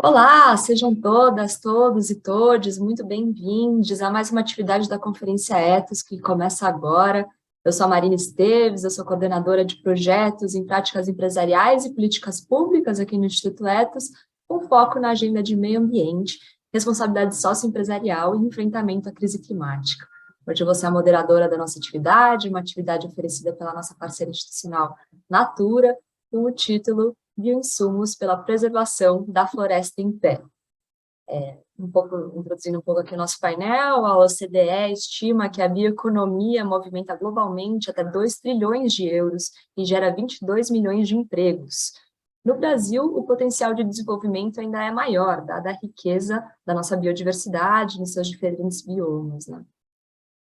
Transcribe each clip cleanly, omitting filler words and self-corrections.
Olá, sejam todas, todos e todes muito bem-vindos a mais uma atividade da Conferência Ethos, que começa agora. Eu sou a Marina Esteves, eu sou coordenadora de projetos em práticas empresariais e políticas públicas aqui no Instituto Ethos, com foco na agenda de meio ambiente, responsabilidade socioempresarial e enfrentamento à crise climática. Hoje eu vou ser a moderadora da nossa atividade, uma atividade oferecida pela nossa parceira institucional Natura, com o título Bioinsumos pela preservação da floresta em pé. Introduzindo um pouco aqui o nosso painel, a OCDE estima que a bioeconomia movimenta globalmente até 2 trilhões de euros e gera 22 milhões de empregos. No Brasil, o potencial de desenvolvimento ainda é maior, dada a riqueza da nossa biodiversidade em seus diferentes biomas, né?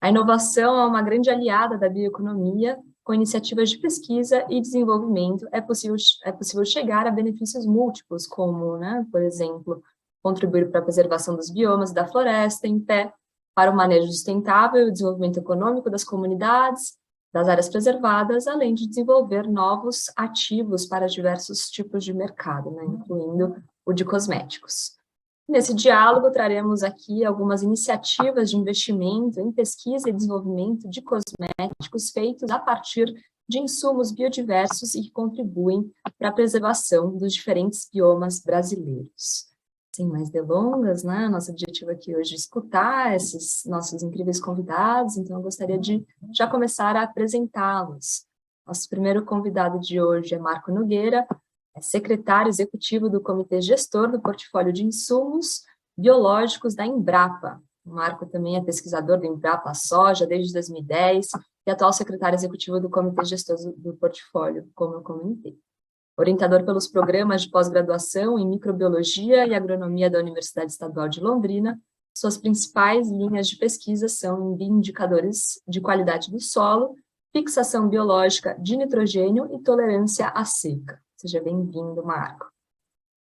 A inovação é uma grande aliada da bioeconomia. Com iniciativas de pesquisa e desenvolvimento, é possível chegar a benefícios múltiplos, como, por exemplo, contribuir para a preservação dos biomas e da floresta em pé, para o manejo sustentável e o desenvolvimento econômico das comunidades, das áreas preservadas, além de desenvolver novos ativos para diversos tipos de mercado, incluindo o de cosméticos. Nesse diálogo, traremos aqui algumas iniciativas de investimento em pesquisa e desenvolvimento de cosméticos feitos a partir de insumos biodiversos e que contribuem para a preservação dos diferentes biomas brasileiros. Sem mais delongas, nosso objetivo aqui hoje é escutar esses nossos incríveis convidados, então eu gostaria de já começar a apresentá-los. Nosso primeiro convidado de hoje é Marco Nogueira, é secretário executivo do Comitê Gestor do Portfólio de Insumos Biológicos da Embrapa. O Marco também é pesquisador da Embrapa Soja desde 2010 e atual secretário executivo do Comitê Gestor do Portfólio, como eu comentei. Orientador pelos programas de pós-graduação em Microbiologia e Agronomia da Universidade Estadual de Londrina, suas principais linhas de pesquisa são em bioindicadores de qualidade do solo, fixação biológica de nitrogênio e tolerância à seca. Seja bem-vindo, Marco.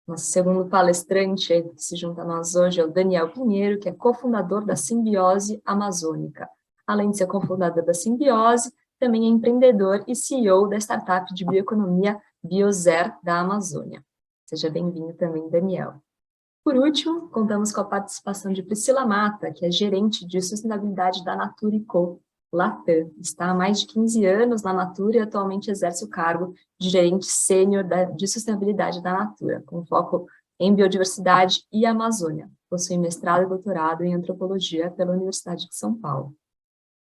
Nosso segundo palestrante que se junta a nós hoje é o Daniel Pinheiro, que é cofundador da Simbiose Amazônica. Além de ser cofundador da Simbiose, também é empreendedor e CEO da startup de bioeconomia Biozer da Amazônia. Seja bem-vindo também, Daniel. Por último, contamos com a participação de Priscila Mata, que é gerente de sustentabilidade da Natura &Co, Latam. Está há mais de 15 anos na Natura e atualmente exerce o cargo de gerente sênior de sustentabilidade da Natura, com foco em biodiversidade e Amazônia. Possui mestrado e doutorado em antropologia pela Universidade de São Paulo.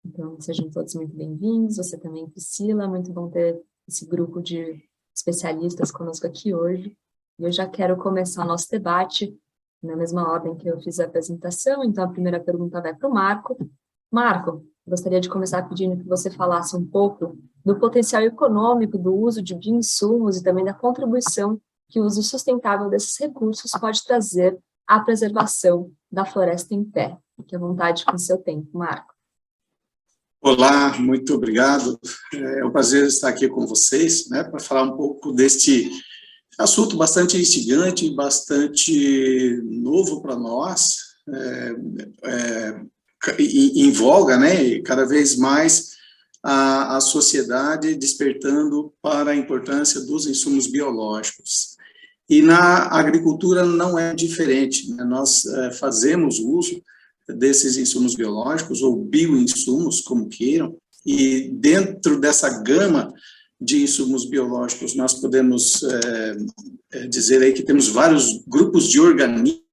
Então, sejam todos muito bem-vindos, você também, Priscila, muito bom ter esse grupo de especialistas conosco aqui hoje. E eu já quero começar o nosso debate na mesma ordem que eu fiz a apresentação, então a primeira pergunta vai para o Marco. Marco, gostaria de começar pedindo que você falasse um pouco do potencial econômico do uso de bioinsumos e também da contribuição que o uso sustentável desses recursos pode trazer à preservação da floresta em pé. Fique à vontade com o seu tempo, Marco. Olá, muito obrigado. É um prazer estar aqui com vocês, para falar um pouco deste assunto bastante instigante, bastante novo para nós, em voga, e cada vez mais a sociedade despertando para a importância dos insumos biológicos. E na agricultura não é diferente, nós fazemos uso desses insumos biológicos, ou bioinsumos, como queiram, e dentro dessa gama de insumos biológicos, nós podemos dizer aí que temos vários grupos de organismos,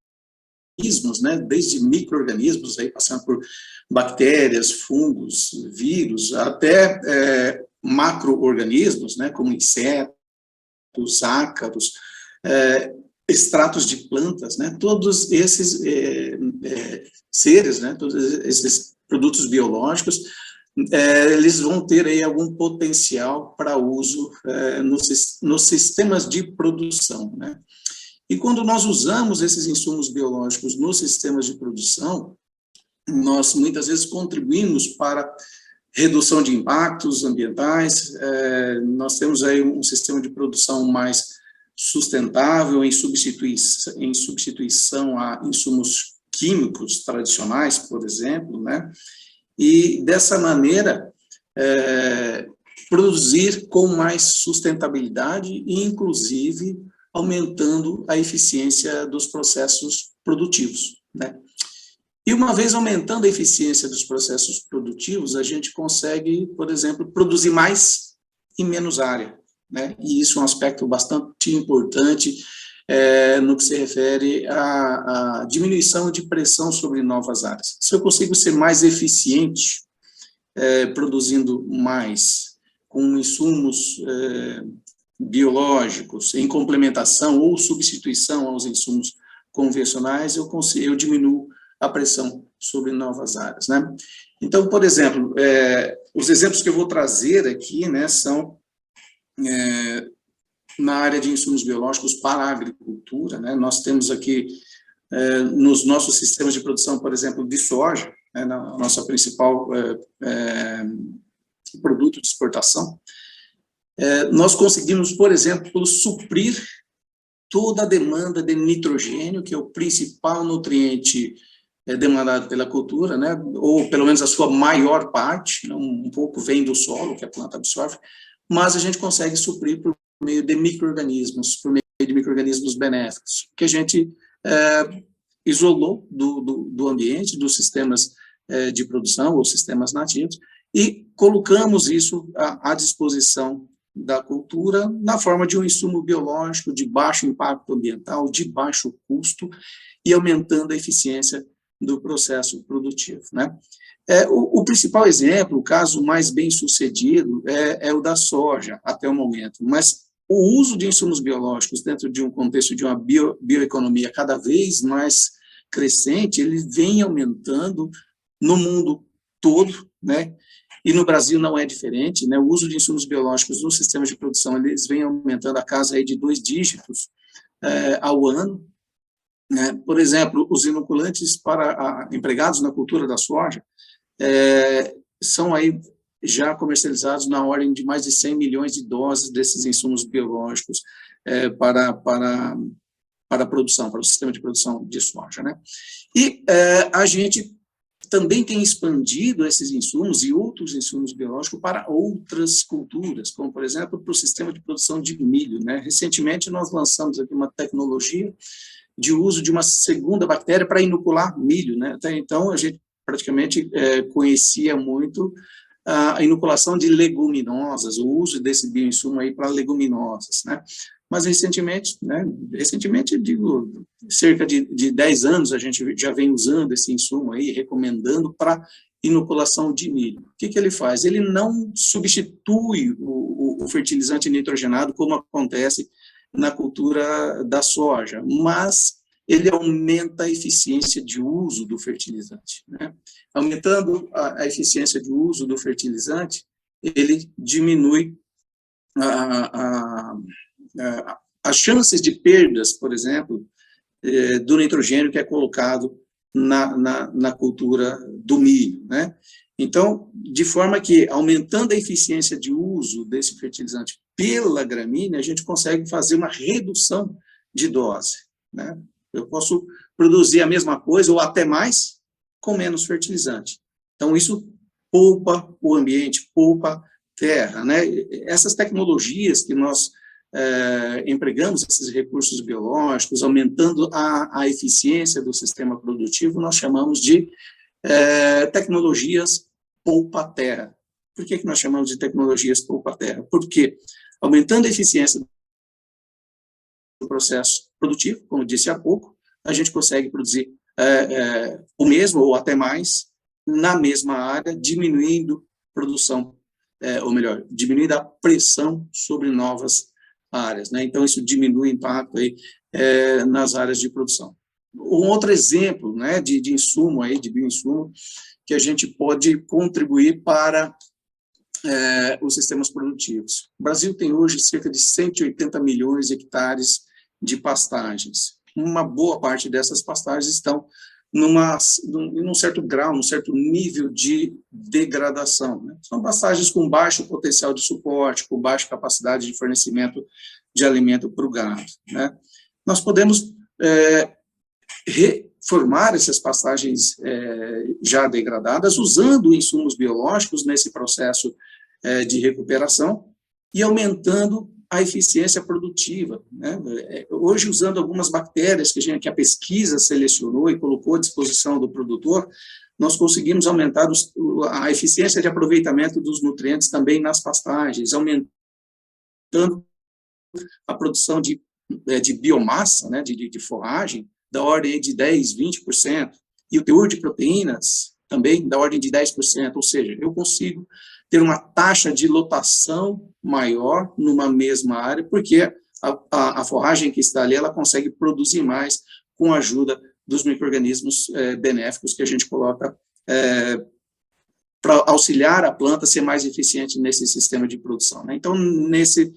desde micro-organismos, passando por bactérias, fungos, vírus, até macro-organismos, como insetos, ácaros, extratos de plantas, todos esses seres, todos esses produtos biológicos, eles vão ter aí algum potencial para uso nos sistemas de produção, E quando nós usamos esses insumos biológicos nos sistemas de produção, nós muitas vezes contribuímos para redução de impactos ambientais, nós temos aí um sistema de produção mais sustentável em substituição a insumos químicos tradicionais, por exemplo, E dessa maneira produzir com mais sustentabilidade e, inclusive, aumentando a eficiência dos processos produtivos, né? E uma vez aumentando a eficiência dos processos produtivos, a gente consegue, por exemplo, produzir mais em menos área, né? E isso é um aspecto bastante importante no que se refere à diminuição de pressão sobre novas áreas. Se eu consigo ser mais eficiente, produzindo mais, com insumos biológicos, em complementação ou substituição aos insumos convencionais, eu diminuo a pressão sobre novas áreas, né? Então, por exemplo, os exemplos que eu vou trazer aqui, né, são na área de insumos biológicos para a agricultura, né? Nós temos aqui, nos nossos sistemas de produção, por exemplo, de soja, né, na nossa principal produto de exportação, nós conseguimos, por exemplo, suprir toda a demanda de nitrogênio, que é o principal nutriente demandado pela cultura, né, ou pelo menos a sua maior parte, um pouco vem do solo, que a planta absorve, mas a gente consegue suprir por meio de micro-organismos, por meio de micro-organismos benéficos, que a gente isolou do ambiente, dos sistemas de produção, ou sistemas nativos, e colocamos isso à disposição da cultura na forma de um insumo biológico de baixo impacto ambiental, de baixo custo, e aumentando a eficiência do processo produtivo, né? O principal exemplo, o caso mais bem sucedido, é o da soja, até o momento, mas o uso de insumos biológicos dentro de um contexto de uma bioeconomia cada vez mais crescente, ele vem aumentando no mundo todo, né? E no Brasil não é diferente, né? O uso de insumos biológicos nos sistemas de produção, eles vêm aumentando a casa aí de 2 dígitos ao ano, né? Por exemplo, os inoculantes empregados na cultura da soja são aí já comercializados na ordem de mais de 100 milhões de doses desses insumos biológicos para a produção, para o sistema de produção de soja, né? E a gente também tem expandido esses insumos e outros insumos biológicos para outras culturas, como, por exemplo, para o sistema de produção de milho, né? Recentemente, nós lançamos aqui uma tecnologia de uso de uma segunda bactéria para inocular milho, né? Até então, a gente praticamente conhecia muito a inoculação de leguminosas, o uso desse bioinsumo aí para leguminosas, né? Mas recentemente, né, digo, cerca de 10 anos, a gente já vem usando esse insumo aí, recomendando para inoculação de milho. O que ele faz? Ele não substitui o fertilizante nitrogenado, como acontece na cultura da soja, mas ele aumenta a eficiência de uso do fertilizante, né? Aumentando a eficiência de uso do fertilizante, ele diminui as chances de perdas, por exemplo, do nitrogênio que é colocado na cultura do milho, né? Então, de forma que, aumentando a eficiência de uso desse fertilizante pela gramínea, a gente consegue fazer uma redução de dose, né? Eu posso produzir a mesma coisa, ou até mais, com menos fertilizante. Então, isso poupa o ambiente, poupa terra, né? Essas tecnologias que nós empregamos, esses recursos biológicos, aumentando a eficiência do sistema produtivo, nós chamamos de tecnologias poupa-terra. Por que nós chamamos de tecnologias poupa-terra? Porque, aumentando a eficiência do processo produtivo, como disse há pouco, a gente consegue produzir o mesmo ou até mais na mesma área, diminuindo produção, ou melhor, diminuindo a pressão sobre novas áreas, né? Então, isso diminui o impacto aí, nas áreas de produção. Um outro exemplo, né, de insumo aí, de bioinsumo, que a gente pode contribuir para os sistemas produtivos. O Brasil tem hoje cerca de 180 milhões de hectares de pastagens. Uma boa parte dessas pastagens estão num certo grau, num certo nível de degradação, né? São pastagens com baixo potencial de suporte, com baixa capacidade de fornecimento de alimento para o gado, né? Nós podemos reformar essas pastagens já degradadas usando insumos biológicos nesse processo de recuperação e aumentando a eficiência produtiva, né? Hoje, usando algumas bactérias que a pesquisa selecionou e colocou à disposição do produtor, nós conseguimos aumentar a eficiência de aproveitamento dos nutrientes também nas pastagens, aumentando a produção de biomassa, né, de forragem, da ordem de 10%, 20%, e o teor de proteínas também da ordem de 10%, ou seja, eu consigo ter uma taxa de lotação maior numa mesma área, porque a forragem que está ali, ela consegue produzir mais com a ajuda dos micro-organismos benéficos que a gente coloca para auxiliar a planta a ser mais eficiente nesse sistema de produção, né? Então, nesse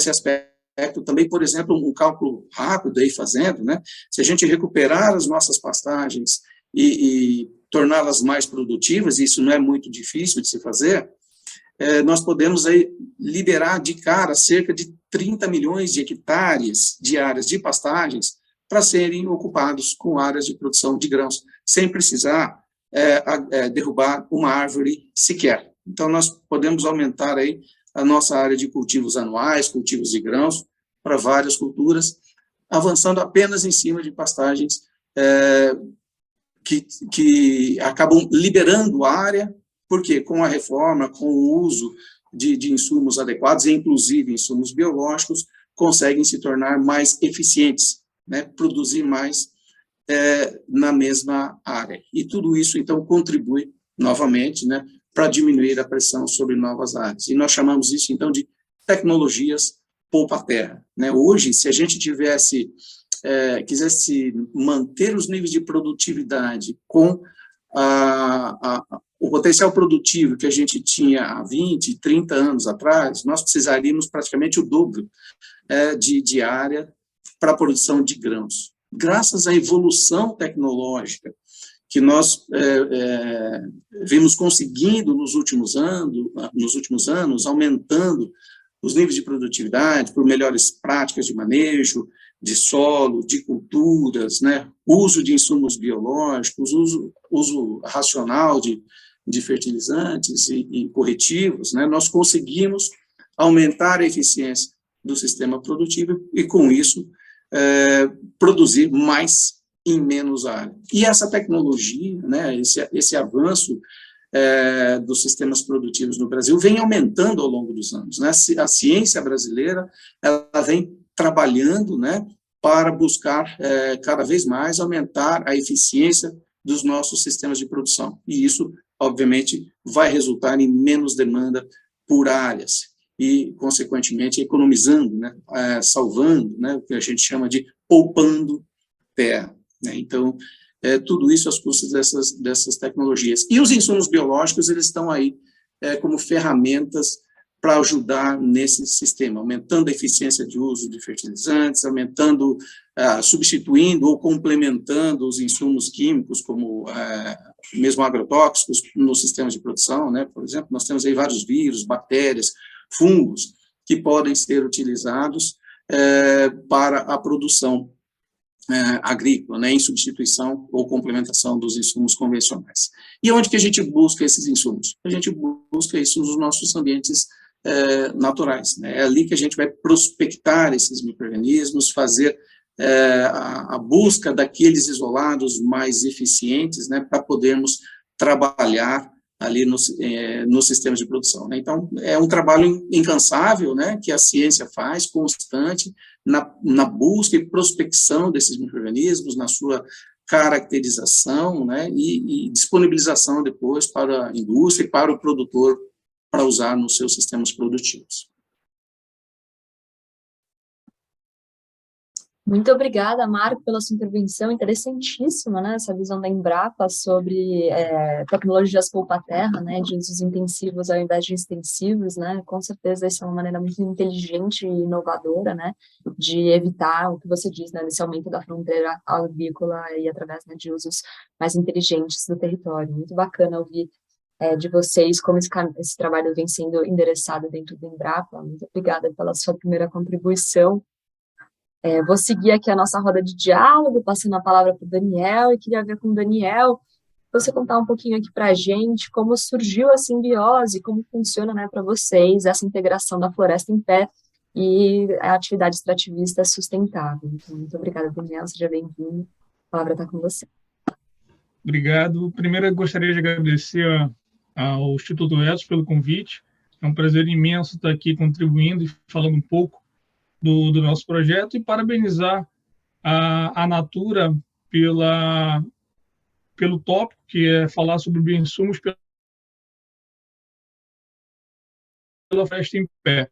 aspecto também, por exemplo, um cálculo rápido aí fazendo, né? Se a gente recuperar as nossas pastagens e torná-las mais produtivas, isso não é muito difícil de se fazer, nós podemos aí liberar de cara cerca de 30 milhões de hectares de áreas de pastagens para serem ocupados com áreas de produção de grãos, sem precisar derrubar uma árvore sequer. Então, nós podemos aumentar aí a nossa área de cultivos anuais, cultivos de grãos, para várias culturas, avançando apenas em cima de pastagens que acabam liberando área, porque com a reforma, com o uso de insumos adequados, inclusive insumos biológicos, conseguem se tornar mais eficientes, né, produzir mais na mesma área. E tudo isso, então, contribui, novamente, né, para diminuir a pressão sobre novas áreas. E nós chamamos isso, então, de tecnologias poupa-terra, né? Hoje, se a gente quisesse manter os níveis de produtividade com o potencial produtivo que a gente tinha há 20, 30 anos atrás, nós precisaríamos praticamente o dobro de área para a produção de grãos. Graças à evolução tecnológica que nós vimos conseguindo nos últimos anos, aumentando os níveis de produtividade por melhores práticas de manejo, de solo, de culturas, né, uso de insumos biológicos, uso racional de fertilizantes e corretivos, né, nós conseguimos aumentar a eficiência do sistema produtivo e, com isso, produzir mais em menos área. E essa tecnologia, né, esse avanço dos sistemas produtivos no Brasil vem aumentando ao longo dos anos, né? A ciência brasileira ela vem trabalhando, né, para buscar cada vez mais aumentar a eficiência dos nossos sistemas de produção. E isso, obviamente, vai resultar em menos demanda por áreas e, consequentemente, economizando, né, salvando, né, o que a gente chama de poupando terra, né? Então, tudo isso às custas dessas tecnologias. E os insumos biológicos, eles estão aí como ferramentas para ajudar nesse sistema, aumentando a eficiência de uso de fertilizantes, substituindo ou complementando os insumos químicos, como mesmo agrotóxicos, nos sistemas de produção, né? Por exemplo, nós temos aí vários vírus, bactérias, fungos, que podem ser utilizados para a produção agrícola, né, em substituição ou complementação dos insumos convencionais. E onde que a gente busca esses insumos? A gente busca isso nos nossos ambientes naturais, né? É ali que a gente vai prospectar esses micro-organismos, fazer a busca daqueles isolados mais eficientes, né, para podermos trabalhar ali nos sistemas de produção, né? Então, é um trabalho incansável, né, que a ciência faz, constante, na busca e prospecção desses micro-organismos, na sua caracterização, né, e disponibilização depois para a indústria e para o produtor para usar nos seus sistemas produtivos. Muito obrigada, Marco, pela sua intervenção interessantíssima, né? Essa visão da Embrapa sobre tecnologias poupa-terra, né? De usos intensivos ao invés de extensivos, né? Com certeza essa é uma maneira muito inteligente e inovadora, né? De evitar o que você diz, né? Esse aumento da fronteira agrícola e através, né, de usos mais inteligentes do território. Muito bacana ouvir de vocês como esse trabalho vem sendo endereçado dentro do Embrapa. Muito obrigada pela sua primeira contribuição. Vou seguir aqui a nossa roda de diálogo, passando a palavra para o Daniel, e queria ver com o Daniel, você contar um pouquinho aqui para a gente como surgiu a simbiose, como funciona, né, para vocês essa integração da Floresta em Pé e a atividade extrativista sustentável. Então, muito obrigada, Daniel, seja bem-vindo. A palavra está com você. Obrigado. Primeiro, eu gostaria de agradecer ao Instituto Etos pelo convite. É um prazer imenso estar aqui contribuindo e falando um pouco do nosso projeto e parabenizar a Natura pelo tópico, que é falar sobre bioinsumos pela Floresta em Pé.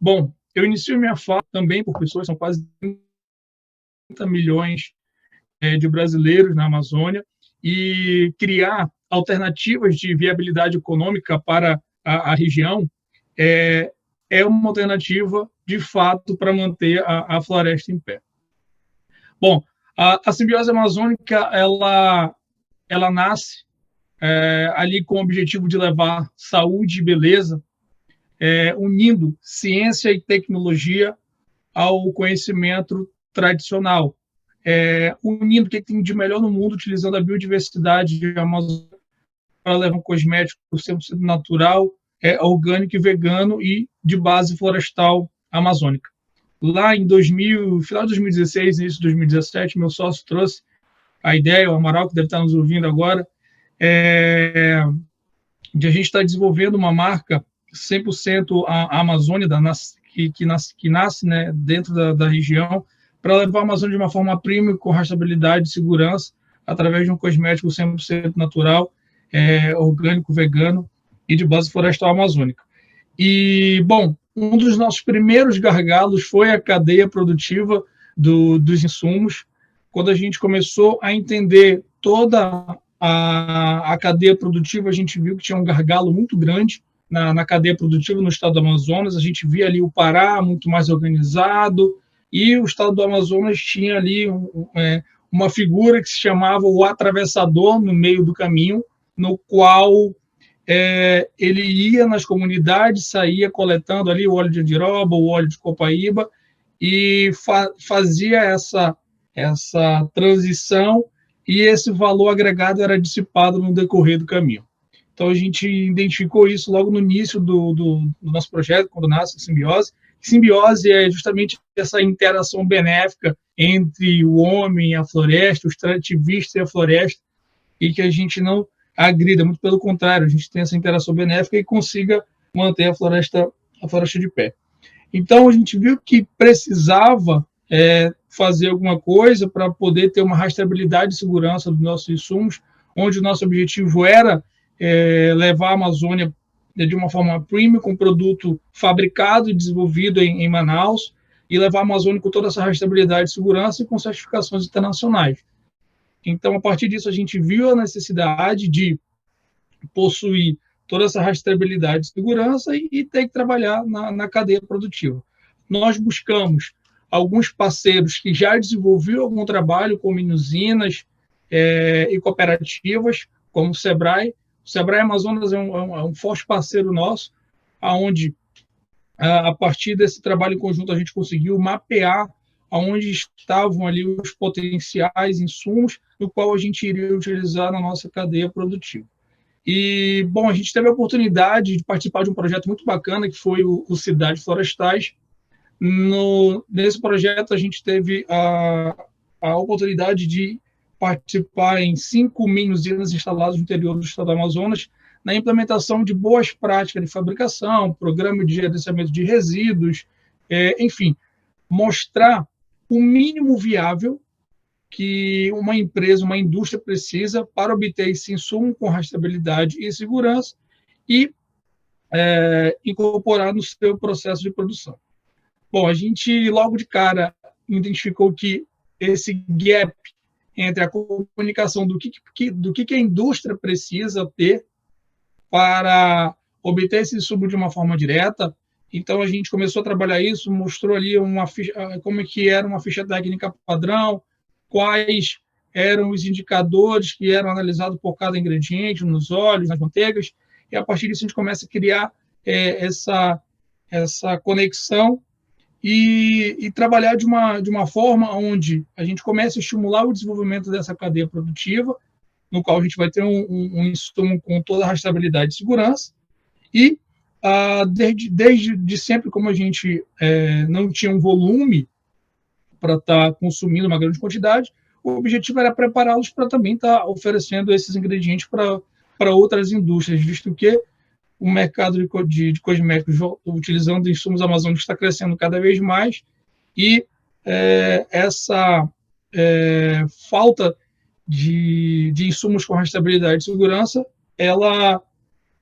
Bom, eu inicio minha fala também por pessoas, são quase 30 milhões de brasileiros na Amazônia, e criar alternativas de viabilidade econômica para a região é uma alternativa, de fato, para manter a floresta em pé. Bom, a simbiose amazônica, ela nasce ali com o objetivo de levar saúde e beleza, unindo ciência e tecnologia ao conhecimento tradicional, unindo o que tem de melhor no mundo, utilizando a biodiversidade amazônica para levar um cosmético 100% natural, orgânico e vegano e de base florestal amazônica. Lá em final de 2016, início de 2017, meu sócio trouxe a ideia, o Amaral, que deve estar nos ouvindo agora, de a gente estar desenvolvendo uma marca 100% a Amazônia, que nasce, né, dentro da região, para levar a Amazônia de uma forma premium, com rastreabilidade e segurança, através de um cosmético 100% natural, orgânico, vegano e de base florestal amazônica. E, bom, um dos nossos primeiros gargalos foi a cadeia produtiva dos insumos. Quando a gente começou a entender toda a cadeia produtiva, a gente viu que tinha um gargalo muito grande na cadeia produtiva no estado do Amazonas. A gente via ali o Pará muito mais organizado, e o estado do Amazonas tinha ali uma figura que se chamava o atravessador no meio do caminho, no qual ele ia nas comunidades, saía coletando ali o óleo de andiroba, o óleo de copaíba, e fazia essa transição, e esse valor agregado era dissipado no decorrer do caminho. Então, a gente identificou isso logo no início do nosso projeto, quando nasce a simbiose. Simbiose é justamente essa interação benéfica entre o homem e a floresta, o extrativista e a floresta, e que a gente não agrida, muito pelo contrário, a gente tem essa interação benéfica e consiga manter a floresta de pé. Então, a gente viu que precisava fazer alguma coisa para poder ter uma rastreabilidade e segurança dos nossos insumos, onde o nosso objetivo era levar a Amazônia de uma forma premium, com produto fabricado e desenvolvido em Manaus, e levar a Amazônia com toda essa rastreabilidade e segurança e com certificações internacionais. Então, a partir disso, a gente viu a necessidade de possuir toda essa rastreabilidade e segurança e ter que trabalhar na cadeia produtiva. Nós buscamos alguns parceiros que já desenvolviam algum trabalho, como usinas e cooperativas, como o Sebrae. O Sebrae Amazonas é um forte parceiro nosso, onde, a partir desse trabalho em conjunto, a gente conseguiu mapear onde estavam ali os potenciais insumos, no qual a gente iria utilizar na nossa cadeia produtiva. E, bom, a gente teve a oportunidade de participar de um projeto muito bacana, que foi o Cidades Florestais. Nesse projeto, a gente teve a oportunidade de participar em 5 mini-usinas instaladas no interior do estado do Amazonas, na implementação de boas práticas de fabricação, programa de gerenciamento de resíduos, enfim, mostrar o mínimo viável que uma empresa, uma indústria precisa para obter esse insumo com rastreabilidade e segurança e incorporar no seu processo de produção. Bom, a gente logo de cara identificou que esse gap entre a comunicação do que a indústria precisa ter para obter esse insumo de uma forma direta. Então, a gente começou a trabalhar isso, mostrou ali como é que era uma ficha técnica padrão, quais eram os indicadores que eram analisados por cada ingrediente, nos óleos, nas manteigas, e a partir disso a gente começa a criar essa conexão e trabalhar de uma forma onde a gente começa a estimular o desenvolvimento dessa cadeia produtiva, no qual a gente vai ter um insumo com toda a rastreabilidade e segurança, e desde sempre, como a gente não tinha um volume para estar consumindo uma grande quantidade, o objetivo era prepará-los para também estar oferecendo esses ingredientes para outras indústrias, visto que o mercado de cosméticos utilizando insumos amazônicos está crescendo cada vez mais e essa falta de insumos com rastreabilidade e segurança, ela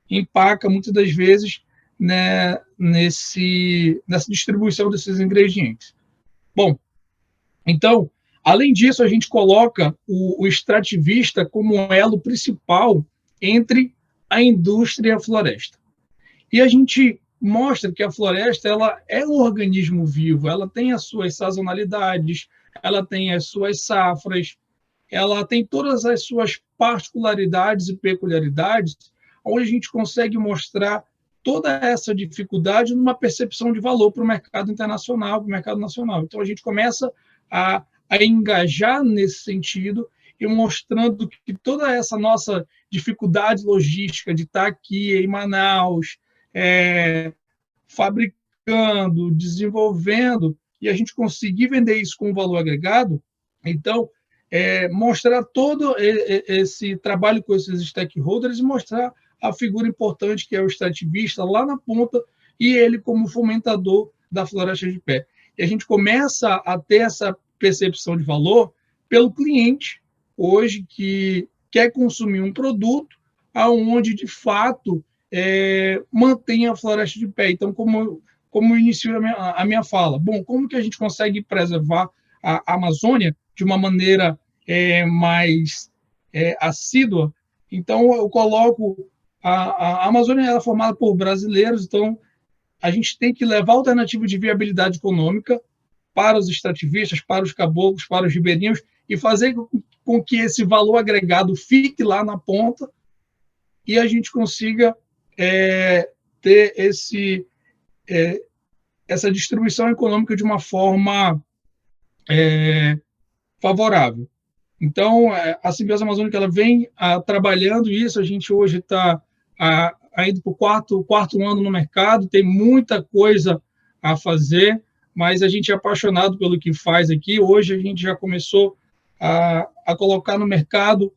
empaca muitas das vezes, né, nessa distribuição desses ingredientes. Bom, então, além disso, a gente coloca o extrativista como um elo principal entre a indústria e a floresta. E a gente mostra que a floresta ela é um organismo vivo, ela tem as suas sazonalidades, ela tem as suas safras, ela tem todas as suas particularidades e peculiaridades, onde a gente consegue mostrar toda essa dificuldade numa percepção de valor para o mercado internacional, para o mercado nacional. Então, a gente começa a engajar nesse sentido e mostrando que toda essa nossa dificuldade logística de estar aqui em Manaus, fabricando, desenvolvendo, e a gente conseguir vender isso com valor agregado, então, mostrar todo esse trabalho com esses stakeholders e mostrar a figura importante que é o extrativista lá na ponta e ele como fomentador da floresta de pé. E a gente começa a ter essa percepção de valor pelo cliente hoje que quer consumir um produto aonde de fato mantém a floresta de pé. Então, como eu inicio a minha fala, bom, como que a gente consegue preservar a Amazônia de uma maneira mais assídua? Então, eu coloco a Amazônia é formada por brasileiros, então a gente tem que levar alternativa de viabilidade econômica para os extrativistas, para os caboclos, para os ribeirinhos, e fazer com que esse valor agregado fique lá na ponta e a gente consiga ter essa distribuição econômica de uma forma favorável. Então, a Simbiose Amazônica ela vem trabalhando isso, a gente hoje está indo para o quarto ano no mercado, tem muita coisa a fazer, mas a gente é apaixonado pelo que faz aqui. Hoje a gente já começou a colocar no mercado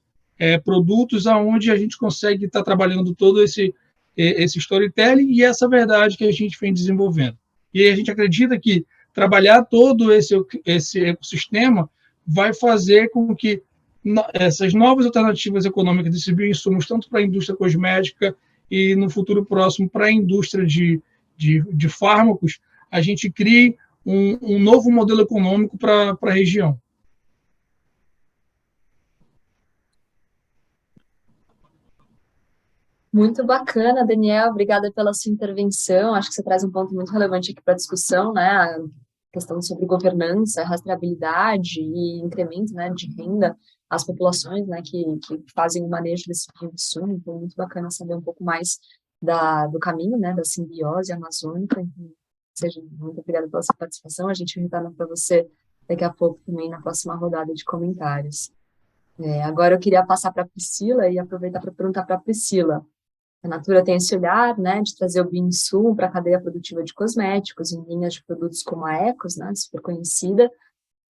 produtos aonde a gente consegue estar trabalhando todo esse storytelling e essa verdade que a gente vem desenvolvendo. E a gente acredita que trabalhar todo esse ecossistema vai fazer com que essas novas alternativas econômicas desses bioinsumos, tanto para a indústria cosmética e no futuro próximo para a indústria de fármacos, a gente crie um novo modelo econômico para a região. Muito bacana, Daniel, obrigada pela sua intervenção. Acho que você traz um ponto muito relevante aqui para a discussão, né? A questão sobre governança, rastreabilidade e incremento, né, de renda às populações, né, que fazem o manejo desse insumo. Então, muito bacana saber um pouco mais do caminho, né, da simbiose amazônica. Então, seja muito obrigada pela sua participação. A gente retorna para você daqui a pouco também na próxima rodada de comentários. Agora eu queria passar para a Priscila e aproveitar para perguntar para a Priscila. A Natura tem esse olhar, né, de trazer o bioinsumo para a cadeia produtiva de cosméticos, em linhas de produtos como a Ecos, né, super conhecida.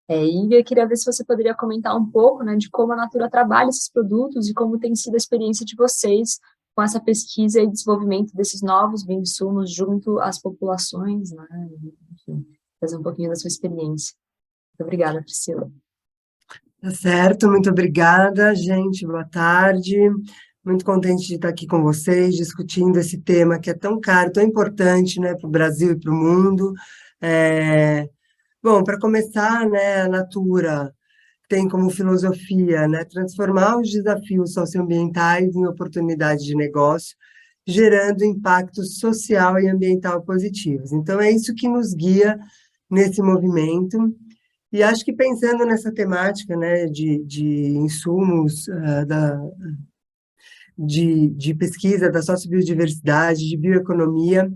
E eu queria ver se você poderia comentar um pouco, né, de como a Natura trabalha esses produtos e como tem sido a experiência de vocês com essa pesquisa e desenvolvimento desses novos bioinsumos junto às populações, né, enfim, trazer um pouquinho da sua experiência. Muito obrigada, Priscila. Tá certo, muito obrigada, gente, boa tarde. Muito contente de estar aqui com vocês, discutindo esse tema que é tão caro, tão importante, né, para o Brasil e para o mundo. Bom, para começar, né, a Natura tem como filosofia, né, transformar os desafios socioambientais em oportunidades de negócio, gerando impacto social e ambiental positivos. Então, é isso que nos guia nesse movimento. E acho que pensando nessa temática, né, de insumos, de pesquisa da sociobiodiversidade, de bioeconomia,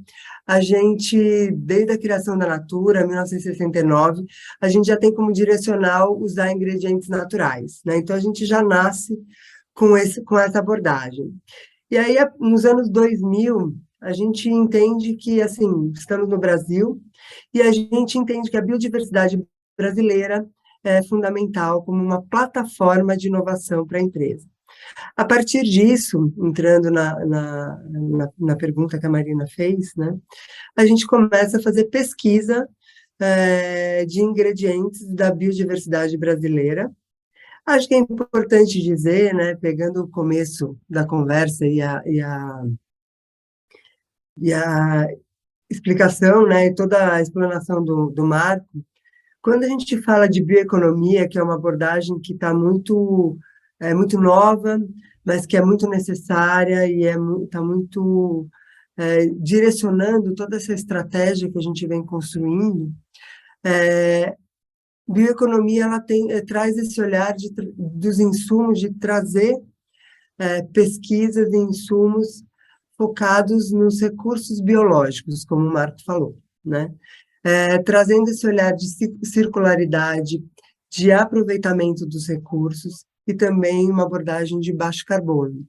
a gente, desde a criação da Natura, 1969, a gente já tem como direcional usar ingredientes naturais, né? Então, a gente já nasce com essa abordagem. E aí, nos anos 2000, A gente entende que, assim, estamos no Brasil e a gente entende que a biodiversidade brasileira é fundamental como uma plataforma de inovação para a empresa. A partir disso, entrando na pergunta que a Marina fez, né, a gente começa a fazer pesquisa de ingredientes da biodiversidade brasileira. Acho que é importante dizer, né, pegando o começo da conversa e a explicação, né, e toda a explanação do Marco, quando a gente fala de bioeconomia, que é uma abordagem que está muito nova, mas que é muito necessária e está muito direcionando toda essa estratégia que a gente vem construindo, bioeconomia ela traz esse olhar dos insumos, de trazer pesquisas e insumos focados nos recursos biológicos, como o Marco falou, né? Trazendo esse olhar de circularidade, de aproveitamento dos recursos e também uma abordagem de baixo carbono.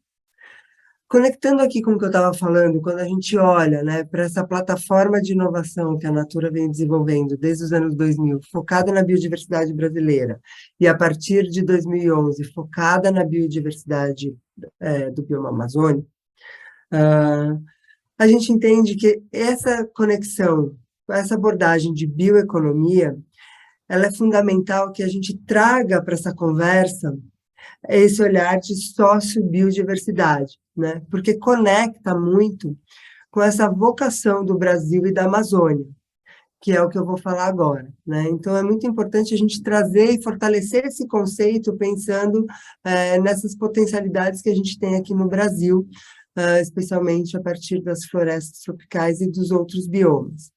Conectando aqui com o que eu estava falando, quando a gente olha, né, para essa plataforma de inovação que a Natura vem desenvolvendo desde os anos 2000, focada na biodiversidade brasileira, e a partir de 2011, focada na biodiversidade do bioma amazônico, a gente entende que essa conexão, essa abordagem de bioeconomia, ela é fundamental que a gente traga para essa conversa esse olhar de sociobiodiversidade, né? Porque conecta muito com essa vocação do Brasil e da Amazônia, que é o que eu vou falar agora, né? Então, é muito importante a gente trazer e fortalecer esse conceito pensando nessas potencialidades que a gente tem aqui no Brasil, especialmente a partir das florestas tropicais e dos outros biomas.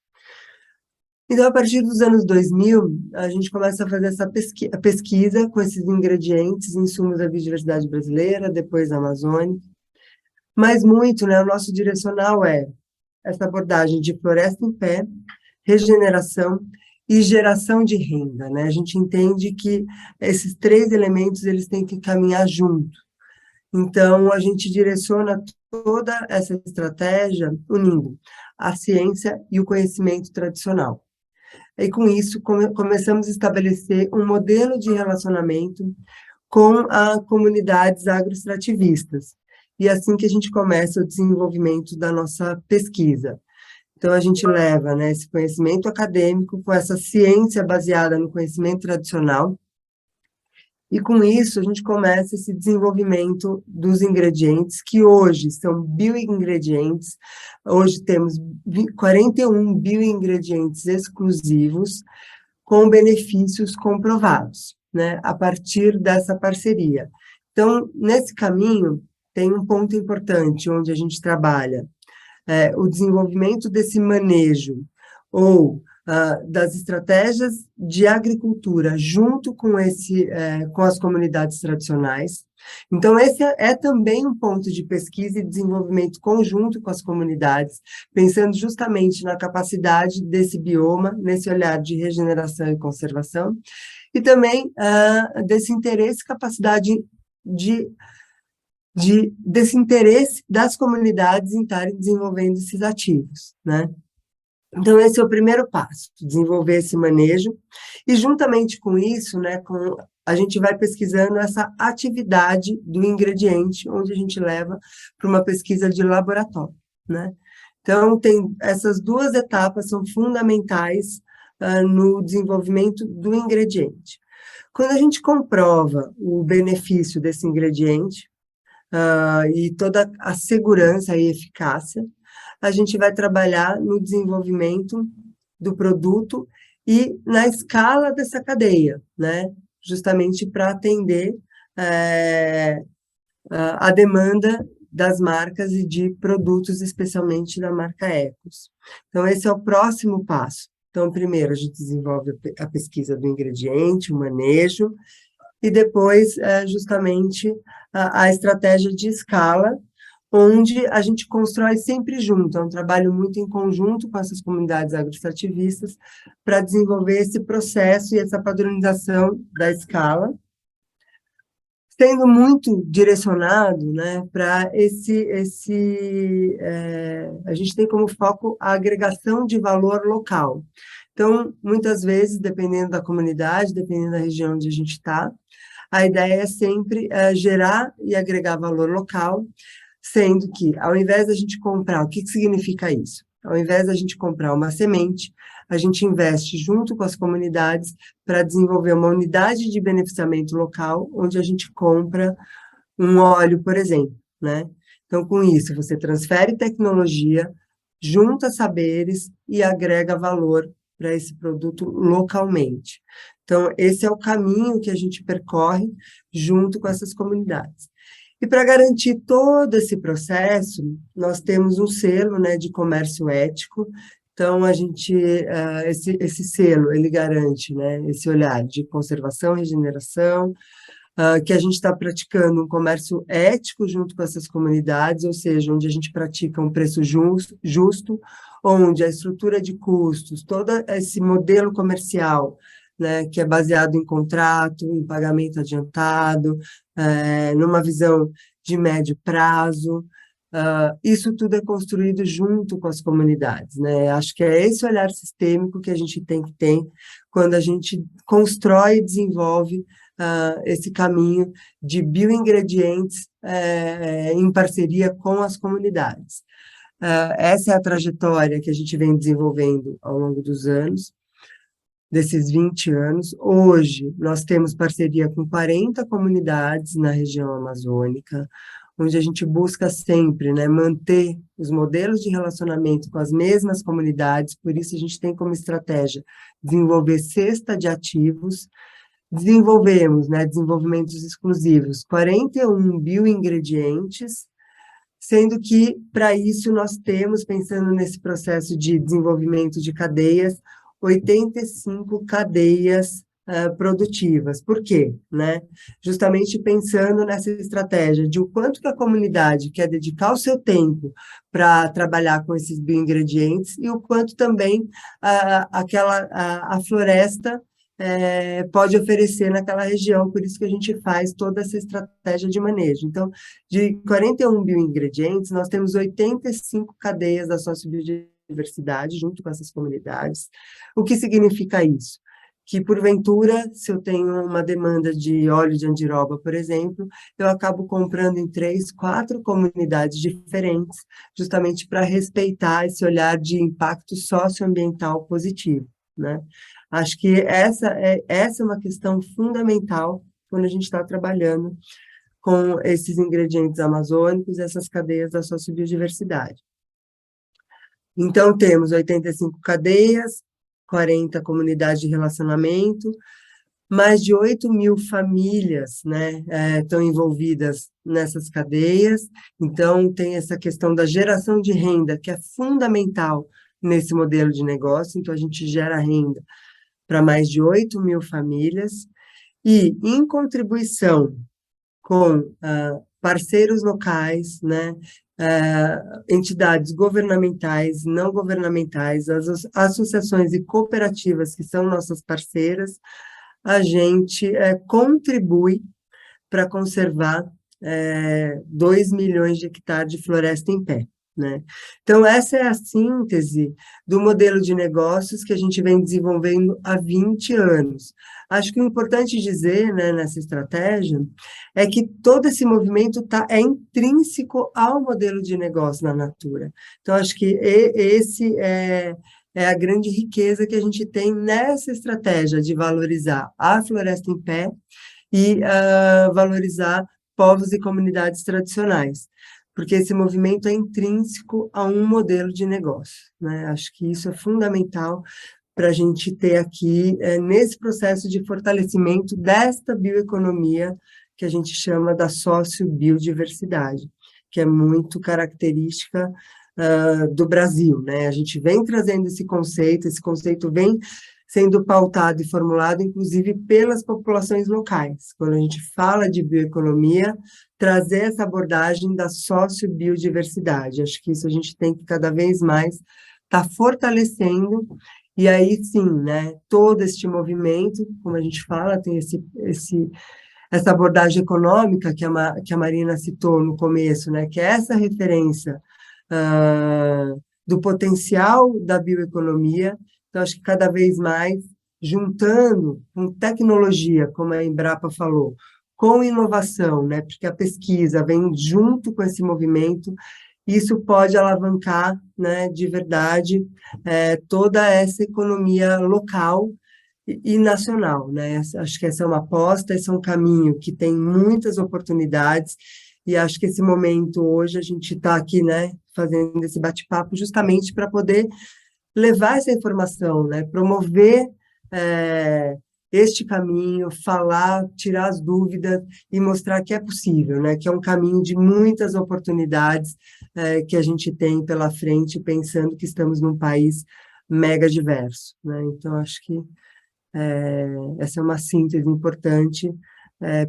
Então, a partir dos anos 2000, a gente começa a fazer essa pesquisa com esses ingredientes, insumos da biodiversidade brasileira, depois da Amazônia. Mas muito, né, o nosso direcional é essa abordagem de floresta em pé, regeneração e geração de renda, né? A gente entende que esses três elementos eles têm que caminhar junto. Então, a gente direciona toda essa estratégia unindo a ciência e o conhecimento tradicional. E com isso, começamos a estabelecer um modelo de relacionamento com as comunidades agroextrativistas. E é assim que a gente começa o desenvolvimento da nossa pesquisa. Então, a gente leva, né, esse conhecimento acadêmico com essa ciência baseada no conhecimento tradicional, e com isso a gente começa esse desenvolvimento dos ingredientes, que hoje são bioingredientes. Hoje temos 41 bioingredientes exclusivos com benefícios comprovados, né, a partir dessa parceria. Então, nesse caminho, tem um ponto importante onde a gente trabalha o desenvolvimento desse manejo ou das estratégias de agricultura junto com com as comunidades tradicionais. Então, esse é também um ponto de pesquisa e desenvolvimento conjunto com as comunidades, pensando justamente na capacidade desse bioma, nesse olhar de regeneração e conservação, e também desse interesse e capacidade desse interesse das comunidades em estarem desenvolvendo esses ativos, né? Então, esse é o primeiro passo, desenvolver esse manejo, e juntamente com isso, né, a gente vai pesquisando essa atividade do ingrediente, onde a gente leva para uma pesquisa de laboratório, né? Então, essas duas etapas são fundamentais no desenvolvimento do ingrediente. Quando a gente comprova o benefício desse ingrediente, e toda a segurança e eficácia, a gente vai trabalhar no desenvolvimento do produto e na escala dessa cadeia, né? Justamente para atender a demanda das marcas e de produtos, especialmente da marca Ecos. Então, esse é o próximo passo. Então, primeiro, a gente desenvolve a pesquisa do ingrediente, o manejo, e depois, justamente, a estratégia de escala, onde a gente constrói sempre junto, é um trabalho muito em conjunto com essas comunidades agroextrativistas para desenvolver esse processo e essa padronização da escala, sendo muito direcionado, né, para a gente tem como foco a agregação de valor local. Então, muitas vezes, dependendo da comunidade, dependendo da região onde a gente está, a ideia é sempre gerar e agregar valor local, sendo que, ao invés da gente comprar, o que significa isso? Ao invés da gente comprar uma semente, a gente investe junto com as comunidades para desenvolver uma unidade de beneficiamento local, onde a gente compra um óleo, por exemplo, né? Então, com isso, você transfere tecnologia, junta saberes e agrega valor para esse produto localmente. Então, esse é o caminho que a gente percorre junto com essas comunidades. E para garantir todo esse processo, nós temos um selo, né, de comércio ético. Então, a gente, esse selo, ele garante, né, esse olhar de conservação, regeneração, que a gente está praticando um comércio ético junto com essas comunidades, ou seja, onde a gente pratica um preço justo, onde a estrutura de custos, todo esse modelo comercial, né, que é baseado em contrato, em pagamento adiantado, numa visão de médio prazo, isso tudo é construído junto com as comunidades, né? Acho que é esse olhar sistêmico que a gente tem que ter quando a gente constrói e desenvolve esse caminho de bioingredientes em parceria com as comunidades. Essa é a trajetória que a gente vem desenvolvendo ao longo dos anos, desses 20 anos. Hoje, nós temos parceria com 40 comunidades na região amazônica, onde a gente busca sempre, né, manter os modelos de relacionamento com as mesmas comunidades, por isso a gente tem como estratégia desenvolver cesta de ativos. Desenvolvemos, né, desenvolvimentos exclusivos, 41 bioingredientes, sendo que, para isso, nós temos, pensando nesse processo de desenvolvimento de cadeias, 85 cadeias produtivas. Por quê? Né? Justamente pensando nessa estratégia de o quanto que a comunidade quer dedicar o seu tempo para trabalhar com esses bioingredientes e o quanto também a floresta pode oferecer naquela região, por isso que a gente faz toda essa estratégia de manejo. Então, de 41 bioingredientes, nós temos 85 cadeias da sociobiodiversidade junto com essas comunidades. O que significa isso? Que, porventura, se eu tenho uma demanda de óleo de andiroba, por exemplo, eu acabo comprando em 3, 4 comunidades diferentes, justamente para respeitar esse olhar de impacto socioambiental positivo, né? Acho que essa é uma questão fundamental quando a gente está trabalhando com esses ingredientes amazônicos, essas cadeias da sociobiodiversidade. Então, temos 85 cadeias, 40 comunidades de relacionamento, mais de 8.000 famílias, né, estão envolvidas nessas cadeias. Então, tem essa questão da geração de renda, que é fundamental nesse modelo de negócio. Então, a gente gera renda para mais de 8.000 famílias, e em contribuição com parceiros locais, né, entidades governamentais, não governamentais, as associações e cooperativas que são nossas parceiras, a gente contribui para conservar 2 milhões de hectares de floresta em pé, né? Então, essa é a síntese do modelo de negócios que a gente vem desenvolvendo há 20 anos. Acho que o importante dizer, né, nessa estratégia é que todo esse movimento é intrínseco ao modelo de negócio na Natura. Então, acho que esse é a grande riqueza que a gente tem nessa estratégia de valorizar a floresta em pé e valorizar povos e comunidades tradicionais, porque esse movimento é intrínseco a um modelo de negócio, né? Acho que isso é fundamental para a gente ter aqui, nesse processo de fortalecimento desta bioeconomia que a gente chama da sociobiodiversidade, que é muito característica do Brasil, né? A gente vem trazendo esse conceito vem sendo pautado e formulado, inclusive, pelas populações locais. Quando a gente fala de bioeconomia, trazer essa abordagem da sociobiodiversidade. Acho que isso a gente tem que cada vez mais estar fortalecendo, e aí sim, né, todo este movimento, como a gente fala, tem essa abordagem econômica que a Marina citou no começo, né, que é essa referência do potencial da bioeconomia. Então, acho que cada vez mais, juntando com tecnologia, como a Embrapa falou, com inovação, né, porque a pesquisa vem junto com esse movimento, isso pode alavancar, né, de verdade, toda essa economia local e nacional, né? Acho que essa é uma aposta, esse é um caminho que tem muitas oportunidades, e acho que esse momento hoje a gente está aqui, né, fazendo esse bate-papo justamente para poder levar essa informação, né, promover este caminho, falar, tirar as dúvidas e mostrar que é possível, né, que é um caminho de muitas oportunidades que a gente tem pela frente, pensando que estamos num país mega diverso, né? Então, acho que essa é uma síntese importante,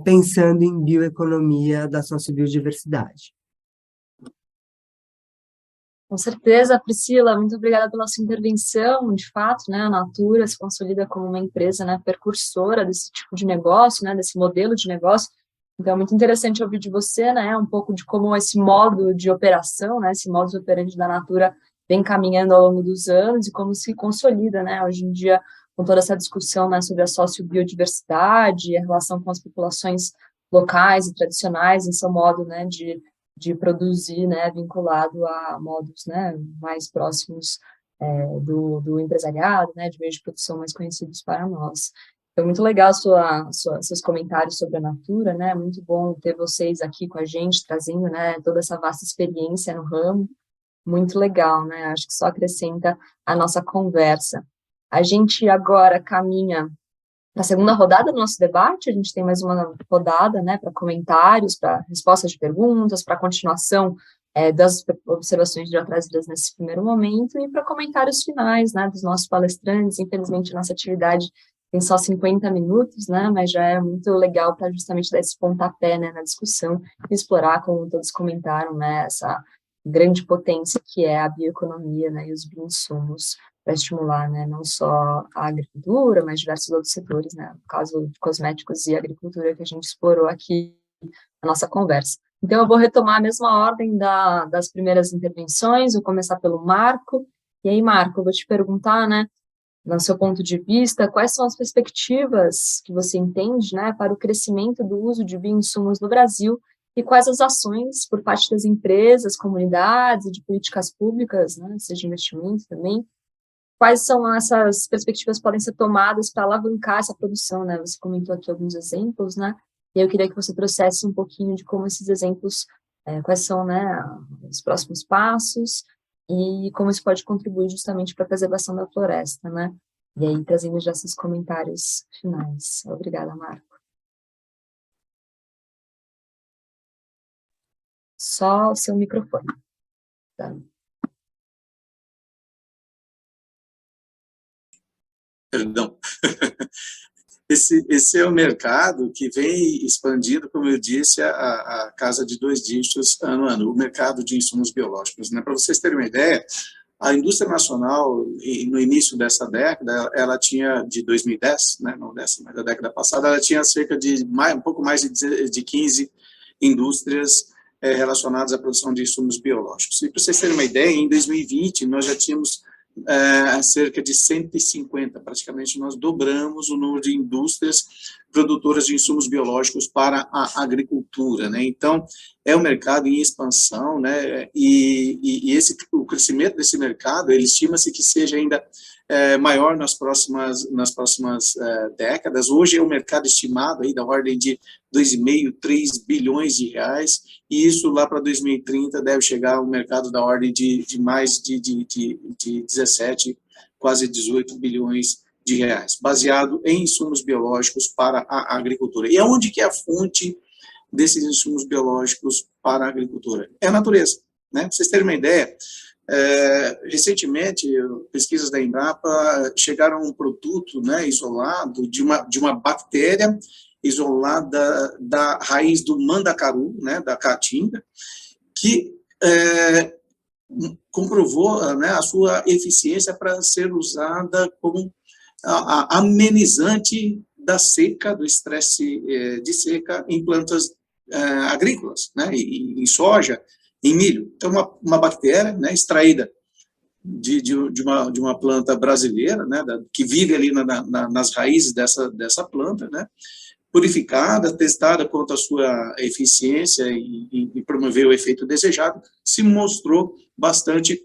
pensando em bioeconomia da sociobiodiversidade. Com certeza, Priscila, muito obrigada pela sua intervenção. De fato, né, a Natura se consolida como uma empresa, né, precursora desse tipo de negócio, né, desse modelo de negócio. Então, é muito interessante ouvir de você, né, um pouco de como esse modo de operação, né, esse modus operandi da Natura vem caminhando ao longo dos anos e como se consolida, né, hoje em dia, com toda essa discussão, né, sobre a sociobiodiversidade, a relação com as populações locais e tradicionais em seu modo, né, de produzir, né, vinculado a modos, né, mais próximos do empresariado, né, de meios de produção mais conhecidos para nós. Foi muito legal seus comentários sobre a Natura, né, muito bom ter vocês aqui com a gente, trazendo, né, toda essa vasta experiência no ramo, muito legal, né, acho que só acrescenta a nossa conversa. A gente agora caminha na segunda rodada do nosso debate, a gente tem mais uma rodada, né, para comentários, para respostas de perguntas, para continuação das observações já trazidas nesse primeiro momento e para comentários finais, né, dos nossos palestrantes. Infelizmente, nossa atividade tem só 50 minutos, né, mas já é muito legal para justamente dar esse pontapé, né, na discussão e explorar, como todos comentaram, né, essa grande potência que é a bioeconomia, né, e os bioinsumos para estimular, né, não só a agricultura, mas diversos outros setores, né, no caso de cosméticos e agricultura que a gente explorou aqui na nossa conversa. Então, eu vou retomar a mesma ordem das primeiras intervenções, vou começar pelo Marco, e aí, Marco, eu vou te perguntar, né, no seu ponto de vista, quais são as perspectivas que você entende, né, para o crescimento do uso de bioinsumos no Brasil e quais as ações por parte das empresas, comunidades e de políticas públicas, né, seja investimento também, quais são essas perspectivas que podem ser tomadas para alavancar essa produção, né? Você comentou aqui alguns exemplos, né? E eu queria que você trouxesse um pouquinho de como esses exemplos, quais são, né, os próximos passos e como isso pode contribuir justamente para a preservação da floresta, né? E aí, trazendo já esses comentários finais. Obrigada, Marco. Só o seu microfone. Tá? Perdão. Esse é o mercado que vem expandindo, como eu disse, a casa de 2 dígitos ano a ano, o mercado de insumos biológicos, né? Para vocês terem uma ideia, a indústria nacional, no início dessa década, ela tinha, de 2010, né, não dessa, mas da década passada, ela tinha cerca de um pouco mais de 15 indústrias relacionadas à produção de insumos biológicos. E para vocês terem uma ideia, em 2020, nós já tínhamos cerca de 150, praticamente nós dobramos o número de indústrias produtoras de insumos biológicos para a agricultura, né? Então, é um mercado em expansão, né? E o crescimento desse mercado, ele estima-se que seja ainda maior nas próximas décadas. Hoje é um mercado estimado aí da ordem de 2,5, 3 bilhões de reais, e isso lá para 2030 deve chegar ao mercado da ordem de mais de 17, quase 18 bilhões de reais, baseado em insumos biológicos para a agricultura. E aonde que é a fonte desses insumos biológicos para a agricultura? É a natureza, né? Para vocês terem uma ideia, recentemente, pesquisas da Embrapa chegaram a um produto, né, isolado de uma bactéria isolada da raiz do mandacaru, né, da caatinga, que comprovou, né, a sua eficiência para ser usada como amenizante da seca, do estresse de seca em plantas agrícolas, né, em soja, em milho. Então, uma bactéria, né, extraída de uma planta brasileira, né, que vive ali nas raízes dessa planta, né, purificada, testada quanto à sua eficiência e promover o efeito desejado, se mostrou bastante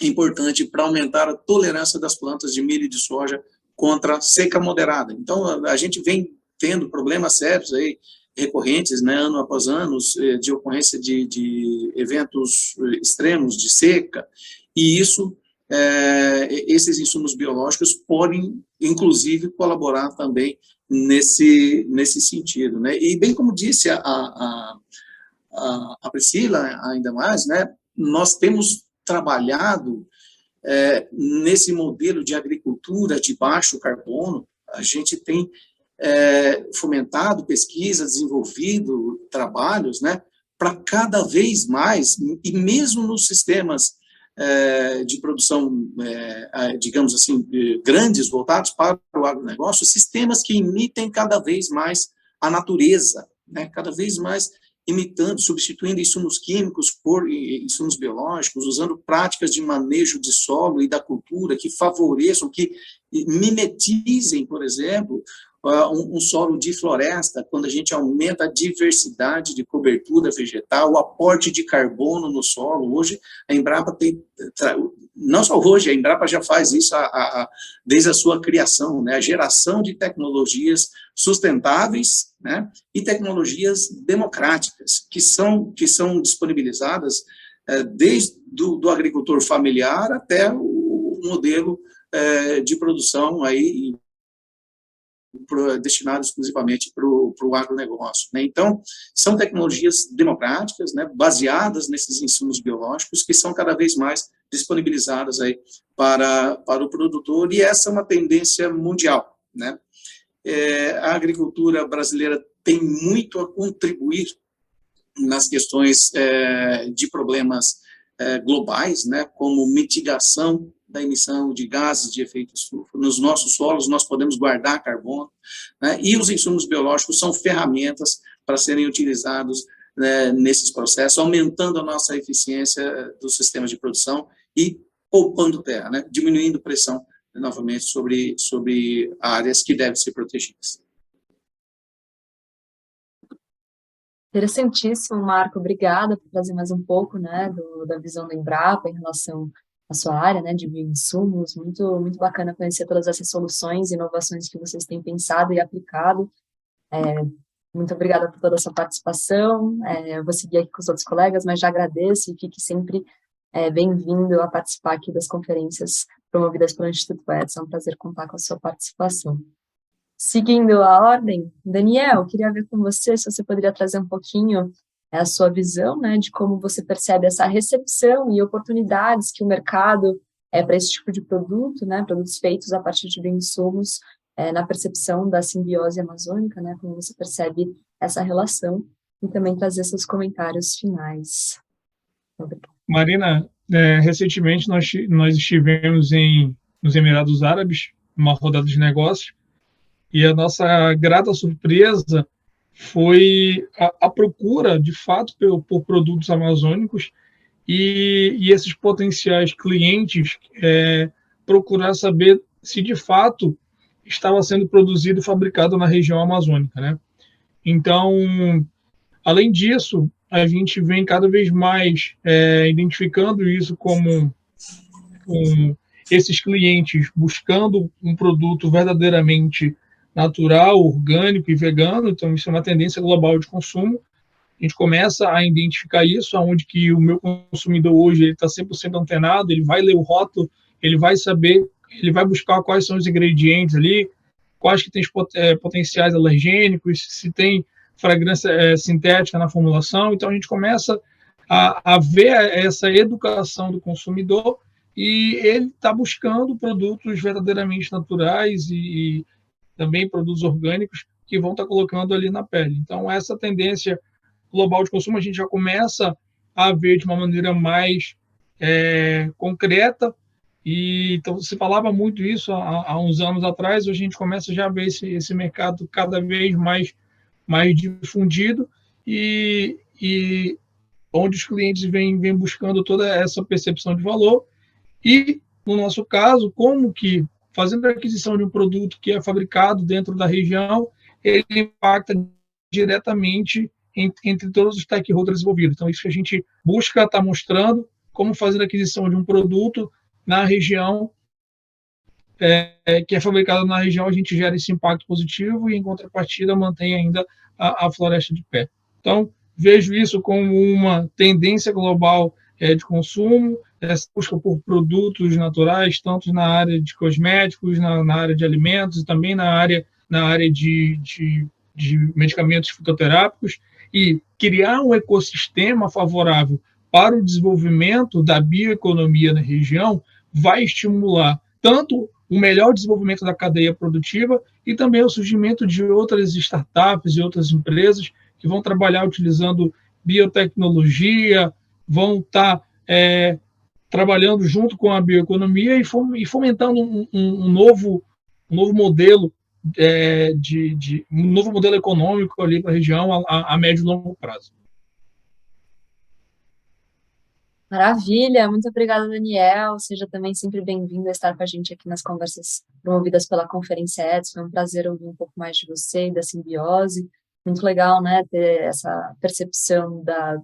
importante para aumentar a tolerância das plantas de milho e de soja contra seca moderada. Então, a gente vem tendo problemas sérios aí, recorrentes, né, ano após ano, de ocorrência de eventos extremos de seca, e isso, esses insumos biológicos podem, inclusive, colaborar também nesse sentido, né? E bem como disse a Priscila, ainda mais, né, nós temos trabalhado nesse modelo de agricultura de baixo carbono. A gente tem fomentado pesquisa, desenvolvido trabalhos, né, para cada vez mais, e mesmo nos sistemas de produção, digamos assim, grandes, voltados para o agronegócio, sistemas que imitem cada vez mais a natureza, né, cada vez mais imitando, substituindo insumos químicos por insumos biológicos, usando práticas de manejo de solo e da cultura que favoreçam, que mimetizem, por exemplo, um solo de floresta, quando a gente aumenta a diversidade de cobertura vegetal, o aporte de carbono no solo. Hoje, a Embrapa tem, não só hoje, a Embrapa já faz isso desde a sua criação, né, a geração de tecnologias sustentáveis, né, e tecnologias democráticas, que são disponibilizadas desde do agricultor familiar até o modelo de produção aí, destinado exclusivamente para o agronegócio, né? Então, são tecnologias democráticas, né, baseadas nesses insumos biológicos, que são cada vez mais disponibilizadas aí para o produtor, e essa é uma tendência mundial, né? A agricultura brasileira tem muito a contribuir nas questões de problemas globais, né, como mitigação da emissão de gases de efeito estufa. Nos nossos solos, nós podemos guardar carbono, né, e os insumos biológicos são ferramentas para serem utilizados, né, nesses processos, aumentando a nossa eficiência dos sistemas de produção e poupando terra, né, diminuindo pressão, novamente, sobre áreas que devem ser protegidas. Interessantíssimo, Marco. Obrigada por trazer mais um pouco, né, da visão da Embrapa em relação à sua área, né, de bioinsumos. Muito, muito bacana conhecer todas essas soluções e inovações que vocês têm pensado e aplicado. Muito obrigada por toda a sua participação. Eu vou seguir aqui com os outros colegas, mas já agradeço e fique sempre bem-vindo a participar aqui das conferências promovidas pelo Instituto Edson. É um prazer contar com a sua participação. Seguindo a ordem, Daniel, queria ver com você se você poderia trazer um pouquinho a sua visão, né, de como você percebe essa recepção e oportunidades que o mercado para esse tipo de produto, né, produtos feitos a partir de bioinsumos, na percepção da simbiose amazônica, né, como você percebe essa relação, e também trazer seus comentários finais. Obrigada. Marina, recentemente nós estivemos nos Emirados Árabes, numa rodada de negócios, e a nossa grata surpresa foi a procura, de fato, por produtos amazônicos, e esses potenciais clientes procurar saber se, de fato, estava sendo produzido e fabricado na região amazônica, né? Então, além disso, a gente vem cada vez mais identificando isso como esses clientes buscando um produto verdadeiramente natural, orgânico e vegano. Então, isso é uma tendência global de consumo. A gente começa a identificar isso, onde que o meu consumidor hoje está 100% antenado, ele vai ler o rótulo, ele vai saber, ele vai buscar quais são os ingredientes ali, quais que tem potenciais alergênicos, se tem fragrância sintética na formulação. Então, a gente começa a ver essa educação do consumidor, e ele está buscando produtos verdadeiramente naturais e também produtos orgânicos que vão estar colocando ali na pele. Então, essa tendência global de consumo a gente já começa a ver de uma maneira mais concreta, E então se falava muito isso há uns anos atrás, hoje a gente começa já a ver esse mercado cada vez mais difundido e onde os clientes vêm buscando toda essa percepção de valor. E, no nosso caso, como que, fazendo a aquisição de um produto que é fabricado dentro da região, ele impacta diretamente entre todos os stakeholders envolvidos. Então, isso que a gente busca estar mostrando, como fazer a aquisição de um produto na região, que é fabricado na região, a gente gera esse impacto positivo e, em contrapartida, mantém ainda a floresta de pé. Então, vejo isso como uma tendência global de consumo, essa busca por produtos naturais, tanto na área de cosméticos, na área de alimentos e também na área de medicamentos fitoterápicos, e criar um ecossistema favorável para o desenvolvimento da bioeconomia na região vai estimular tanto o melhor desenvolvimento da cadeia produtiva e também o surgimento de outras startups e outras empresas que vão trabalhar utilizando biotecnologia, vão estar trabalhando junto com a bioeconomia e fomentando um novo modelo um novo modelo econômico ali para a região a médio e longo prazo. Maravilha, muito obrigada, Daniel. Seja também sempre bem-vindo a estar com a gente aqui nas conversas promovidas pela Conferência EDS. Foi um prazer ouvir um pouco mais de você e da simbiose. Muito legal, né, ter essa percepção a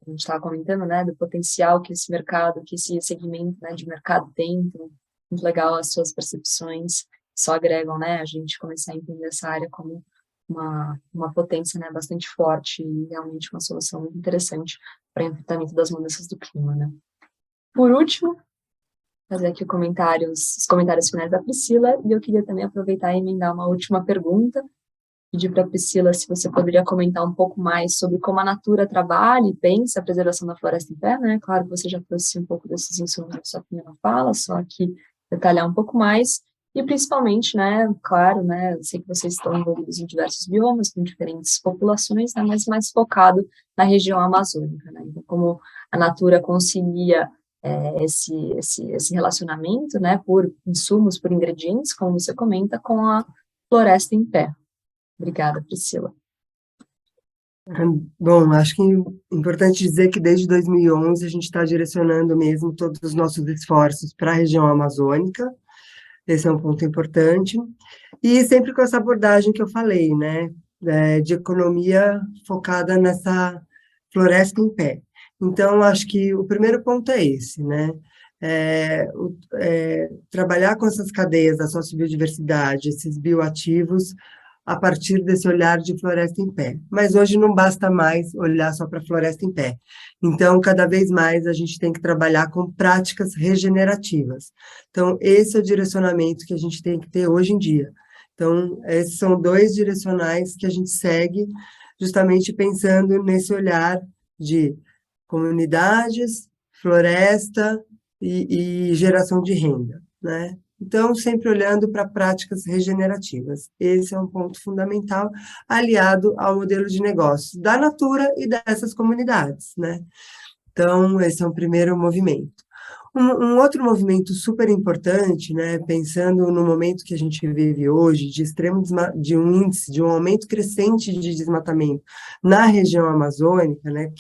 gente estava comentando, né, do potencial que esse mercado, que esse segmento, né, de mercado tem. Então, muito legal as suas percepções, só agregam, né, a gente começar a entender essa área como uma potência, né, bastante forte e realmente uma solução muito interessante para o enfrentamento das mudanças do clima, né. Por último, fazer aqui os comentários finais da Priscila, e eu queria também aproveitar e emendar uma última pergunta, pedir para a Priscila se você poderia comentar um pouco mais sobre como a Natura trabalha e pensa a preservação da floresta em pé, né? Claro que você já trouxe um pouco desses insumos na sua primeira fala, só aqui detalhar um pouco mais, e principalmente, né, claro, né, eu sei que vocês estão envolvidos em diversos biomas, com diferentes populações, né, mas mais focado na região amazônica, né? Então, como a Natura concilia esse relacionamento, né, por insumos, por ingredientes, como você comenta, com a floresta em pé. Obrigada, Priscila. Bom, acho que é importante dizer que desde 2011 a gente está direcionando mesmo todos os nossos esforços para a região amazônica, esse é um ponto importante, e sempre com essa abordagem que eu falei, né, de economia focada nessa floresta em pé. Então, acho que o primeiro ponto é esse, né, trabalhar com essas cadeias da sociobiodiversidade, esses bioativos, a partir desse olhar de floresta em pé. Mas hoje não basta mais olhar só para a floresta em pé. Então, cada vez mais a gente tem que trabalhar com práticas regenerativas. Então, esse é o direcionamento que a gente tem que ter hoje em dia. Então, esses são 2 direcionais que a gente segue, justamente pensando nesse olhar de comunidades, floresta e geração de renda, né? Então, sempre olhando para práticas regenerativas. Esse é um ponto fundamental, aliado ao modelo de negócios da Natura e dessas comunidades, né? Então, esse é um primeiro movimento. Um outro movimento super importante, né, pensando no momento que a gente vive hoje, de um índice, de um aumento crescente de desmatamento na região amazônica, né,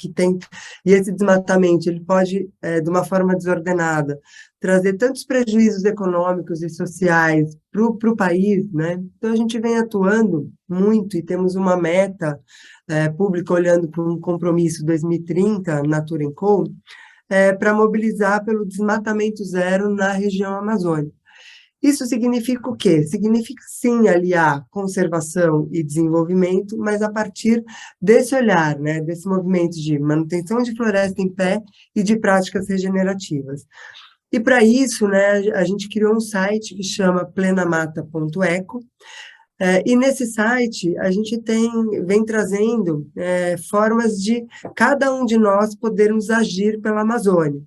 e esse desmatamento ele pode, de uma forma desordenada, trazer tantos prejuízos econômicos e sociais para o país, né? Então a gente vem atuando muito e temos uma meta pública olhando para um compromisso 2030, Natura & Co, para mobilizar pelo desmatamento zero na região amazônica. Isso significa o quê? Significa, sim, aliar conservação e desenvolvimento, mas a partir desse olhar, né, desse movimento de manutenção de floresta em pé e de práticas regenerativas. E, para isso, né, a gente criou um site que chama plenamata.eco, e nesse site a gente vem trazendo formas de cada um de nós podermos agir pela Amazônia.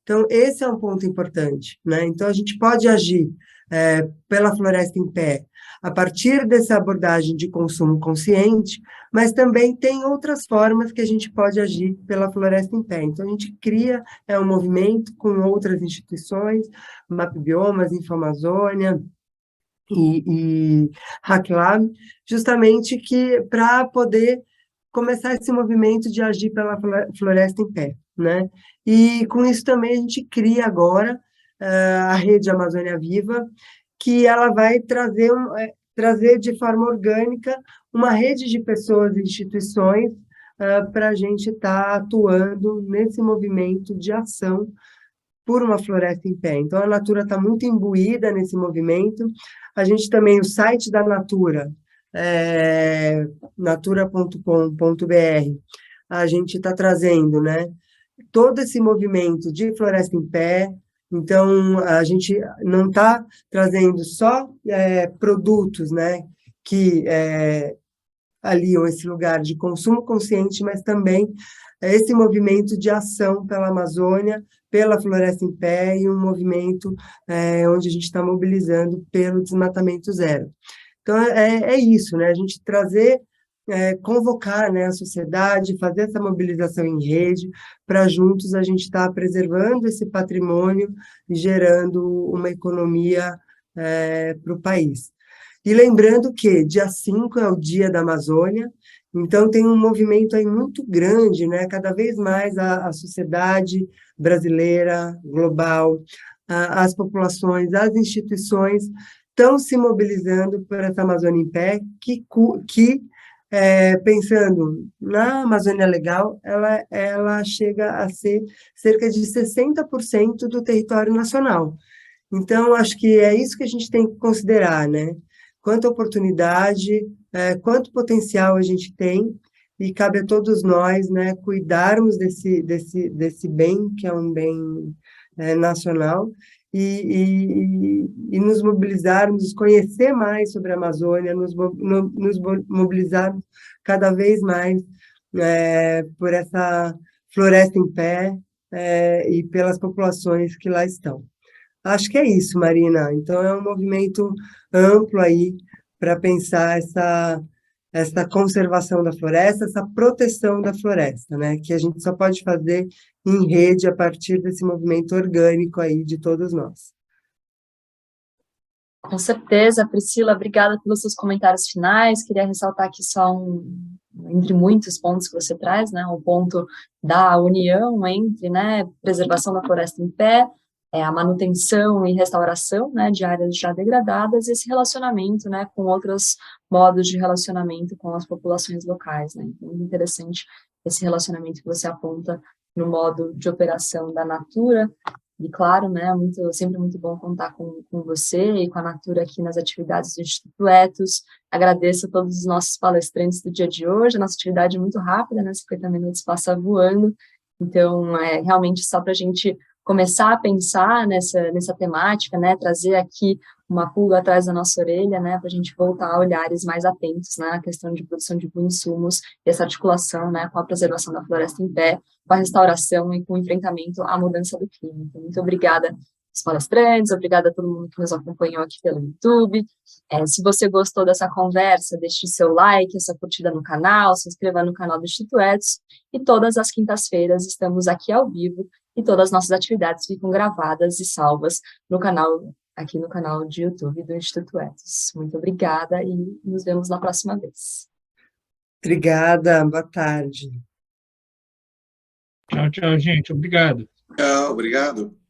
Então, esse é um ponto importante, né? Então, a gente pode agir pela Floresta em Pé, a partir dessa abordagem de consumo consciente, mas também tem outras formas que a gente pode agir pela Floresta em Pé. Então, a gente cria um movimento com outras instituições, MapBiomas, Infamazônia e HackLab, justamente para poder começar esse movimento de agir pela Floresta em Pé, né? E com isso também a gente cria agora a Rede Amazônia Viva, que ela vai trazer de forma orgânica uma rede de pessoas e instituições para a gente estar atuando nesse movimento de ação por uma floresta em pé. Então, a Natura está muito imbuída nesse movimento. A gente também, o site da Natura, natura.com.br, a gente está trazendo, né, todo esse movimento de floresta em pé. Então, a gente não está trazendo só produtos, né, que aliam esse lugar de consumo consciente, mas também esse movimento de ação pela Amazônia, pela Floresta em Pé, e um movimento onde a gente está mobilizando pelo desmatamento zero. Então, é isso, né? A gente trazer, convocar, né, a sociedade, fazer essa mobilização em rede, para juntos a gente estar preservando esse patrimônio e gerando uma economia para o país. E lembrando que dia 5 é o Dia da Amazônia, então tem um movimento aí muito grande, né? Cada vez mais a sociedade brasileira, global, as populações, as instituições estão se mobilizando por essa Amazônia em Pé, que pensando na Amazônia Legal, ela chega a ser cerca de 60% do território nacional. Então, acho que é isso que a gente tem que considerar, né? Quanta oportunidade, quanto potencial a gente tem, e cabe a todos nós, né, cuidarmos desse bem, que é um bem nacional, e nos mobilizarmos, conhecer mais sobre a Amazônia, nos mobilizarmos cada vez mais por essa floresta em pé e pelas populações que lá estão. Acho que é isso, Marina. Então, é um movimento amplo aí para pensar essa conservação da floresta, essa proteção da floresta, né? Que a gente só pode fazer em rede a partir desse movimento orgânico aí de todos nós. Com certeza, Priscila, obrigada pelos seus comentários finais. Queria ressaltar aqui só entre muitos pontos que você traz, né? O ponto da união entre, né, preservação da floresta em pé, a manutenção e restauração, né, de áreas já degradadas, e esse relacionamento, né, com outros modos de relacionamento com as populações locais, né. Então, muito interessante esse relacionamento que você aponta no modo de operação da Natura, e claro, né, sempre muito bom contar com você e com a Natura aqui nas atividades do Instituto Ethos. Agradeço a todos os nossos palestrantes do dia de hoje. A nossa atividade é muito rápida, né, 50 minutos passa voando, então é realmente só para a gente começar a pensar nessa temática, né, trazer aqui uma pulga atrás da nossa orelha, né, para a gente voltar a olhares mais atentos, né, à questão de produção de bioinsumos e essa articulação, né, com a preservação da floresta em pé, com a restauração e com o enfrentamento à mudança do clima. Então, muito obrigada aos palestrantes, obrigada a todo mundo que nos acompanhou aqui pelo YouTube. Se você gostou dessa conversa, deixe seu like, essa curtida no canal, se inscreva no canal do Instituto Ethos, e todas as quintas-feiras estamos aqui ao vivo, e todas as nossas atividades ficam gravadas e salvas no canal, aqui no canal de YouTube do Instituto Ethos. Muito obrigada e nos vemos na próxima vez. Obrigada, boa tarde. Tchau, tchau, gente. Obrigado. Tchau, obrigado.